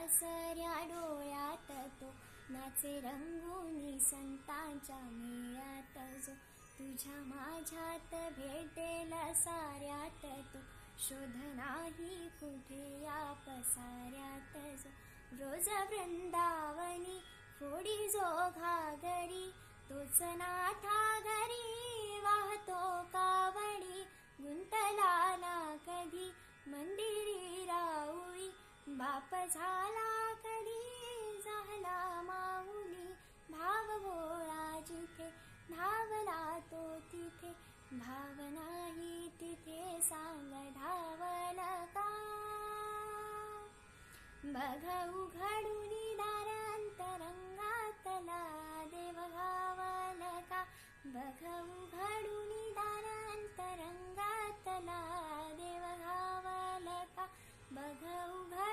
सासऱ्या डोळ्यात तो नाचे रंगुनी संतांच्या मेळ्यात जो तुझ्या माझ्यात भेटेल साऱ्यात तो शोध नाही कुठे या पसाऱ्यात जो रोज वृंदावनी फोडी जो घागरी तोच नाथा घरी वाहतो कावडी गुंतला ना कधी मंदिरी राऊळी बाप झाला कधी झाला माऊली भाव भोळा जिथे धावला तो तिथे भाव नाही तिथे सांग धावल का बघ उघडूनी दार अंतरंगातला देव घावल का बघ उघडूनी दार अंतरंगातला देव घावल का बघ उघड